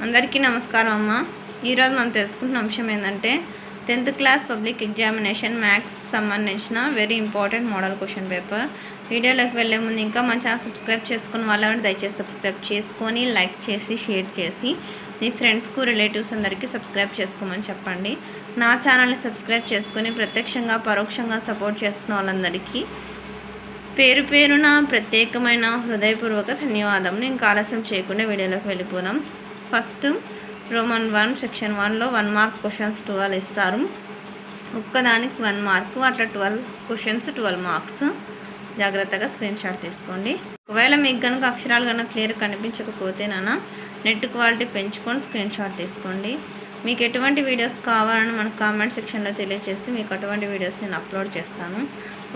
అందరికీ నమస్కారం అమ్మ. ఈరోజు మనం తెలుసుకుంటున్న అంశం ఏంటంటే 10th class public examination maths సంబంధించిన very important model question paper. వీడియోలోకి వెళ్ళే ముందు ఇంకా మన ఛానల్ సబ్స్క్రైబ్ చేసుకుని వాళ్ళని దయచేసి సబ్స్క్రైబ్ చేసుకొని లైక్ చేసి షేర్ చేసి మీ ఫ్రెండ్స్కు రిలేటివ్స్ అందరికీ సబ్స్క్రైబ్ చేసుకోమని చెప్పండి. నా ఛానల్ని సబ్స్క్రైబ్ చేసుకొని ప్రత్యక్షంగా పరోక్షంగా సపోర్ట్ చేస్తున్న వాళ్ళందరికీ పేరు పేరున ప్రత్యేకమైన హృదయపూర్వక ధన్యవాదములు. ఇంకా ఆలస్యం చేయకుండా వీడియోలోకి వెళ్ళిపోదాం. ఫస్ట్ రోమన్ 1 సెక్షన్ 1లో 1 మార్క్ క్వశ్చన్స్ 12 ఇస్తారు. ఒక్కదానికి 1 మార్కు, అట్లా 12 క్వశ్చన్స్ 12 మార్క్స్. జాగ్రత్తగా స్క్రీన్ షాట్ తీసుకోండి. ఒకవేళ మీకు కనుక అక్షరాలు కనుక క్లియర్ కనిపించకపోతే నెట్ క్వాలిటీ పెంచుకొని స్క్రీన్ షాట్ తీసుకోండి. మీకు ఎటువంటి వీడియోస్ కావాలని మనకు కామెంట్ సెక్షన్లో తెలియజేస్తే మీకు అటువంటి వీడియోస్ నేను అప్లోడ్ చేస్తాను.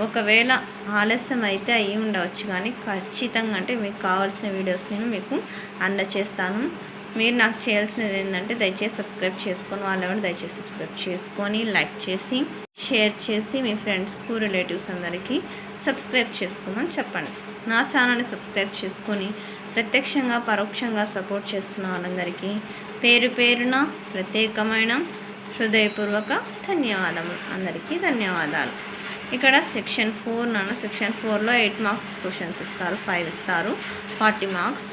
ఒకవేళ ఆలస్యం అయితే అయ్యి ఉండవచ్చు, కానీ ఖచ్చితంగా అంటే మీకు కావాల్సిన వీడియోస్ నేను మీకు అందచేస్తాను. మీరు నాకు చేయాల్సినది ఏంటంటే దయచేసి సబ్స్క్రైబ్ చేసుకొని వాళ్ళెవరు దయచేసి సబ్స్క్రైబ్ చేసుకొని లైక్ చేసి షేర్ చేసి మీ ఫ్రెండ్స్కు రిలేటివ్స్ అందరికీ సబ్స్క్రైబ్ చేసుకోమని చెప్పండి. నా ఛానల్ని సబ్స్క్రైబ్ చేసుకొని ప్రత్యక్షంగా పరోక్షంగా సపోర్ట్ చేస్తున్న వాళ్ళందరికీ పేరు పేరున ప్రత్యేకమైన హృదయపూర్వక ధన్యవాదములు. అందరికీ ధన్యవాదాలు. ఇక్కడ సెక్షన్ 4 సెక్షన్ 4లో 8 మార్క్స్ క్వశ్చన్స్ ఇస్తారు, 5 ఇస్తారు, 40 మార్క్స్.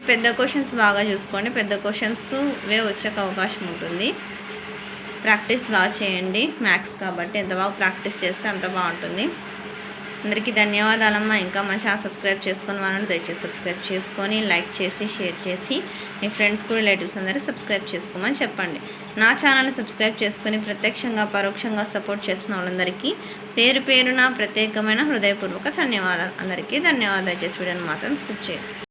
పెద్ద క్వశ్చన్స్ బాగా చూసుకోండి. పెద్ద క్వశ్చన్స్ వచ్చే అవకాశం ఉంటుంది. ప్రాక్టీస్ బాగా చేయండి. మ్యాథ్స్ కాబట్టి ఎంత బాగా ప్రాక్టీస్ చేస్తే అంత బాగుంటుంది. అందరికీ ధన్యవాదాలమ్మా. ఇంకా మన ఛానల్ సబ్స్క్రైబ్ చేసుకొని వాళ్ళని దయచేసి సబ్స్క్రైబ్ చేసుకొని లైక్ చేసి షేర్ చేసి మీ ఫ్రెండ్స్కు రిలేటివ్స్ అందరికీ సబ్స్క్రైబ్ చేసుకోమని చెప్పండి. నా ఛానల్ని సబ్స్క్రైబ్ చేసుకొని ప్రత్యక్షంగా పరోక్షంగా సపోర్ట్ చేస్తున్న వాళ్ళందరికీ పేరు పేరున ప్రత్యేకమైన హృదయపూర్వక ధన్యవాదాలు. అందరికీ ధన్యవాదాలు. దయచేసి వీడియోని మాత్రం స్కిప్ చేయండి.